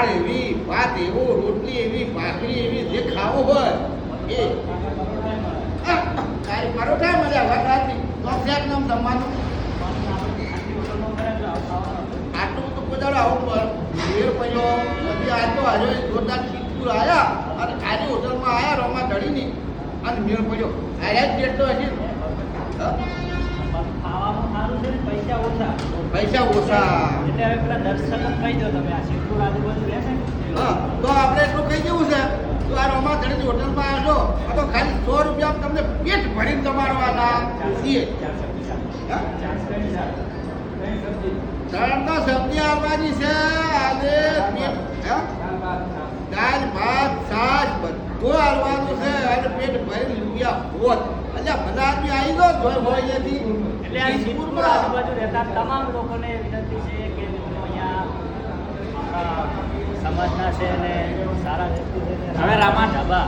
દાળ એવી, ભાત એવો, રોટલી એવી, ભાખરી એવી, જે ખાવું હોય એ તારી પરોઠા મળ્યા વાત સાચી નોકરી નામ જમવાનું આટલું તો કોઈ આવું ભેળ પડ્યો પછી આજ તો આજે જોરદાર ચીતપુર આવ્યા અને આજે હોટલમાં આવ્યા રોમાં ધડીની અને મેળ પડ્યો આયા જ જેટલો હશે પૈસા ઓછા એટલે હવે પેલા દર્શન કહી દો તમે આ સિદ્ધપુર આજુબાજુ રહેશે હા તો આપણે એટલું કહી દેવું છે તો આ રોમા ધડીની હોટલમાં આવશો આ તો ખાલી 100 રૂપિયા તમને પેટ ભરીને તમારો આ છીએ ત્રણ તો સબ્જી આવવાની છે આજે દાળ ભાત છાશ બધું આવવાનું છે અને પેટ ભરી રૂપિયા હોત એટલે બધા આદમી આવી ગયો જોઈ હોય અહીંયાથી એટલે આ સિદ્ધપુર આજુબાજુ રહેતા તમામ લોકોને વિનંતી છે કે મિત્રો અહીંયા સમાજના છે અને સારા વ્યક્તિ છે હવે રામા ઢાબા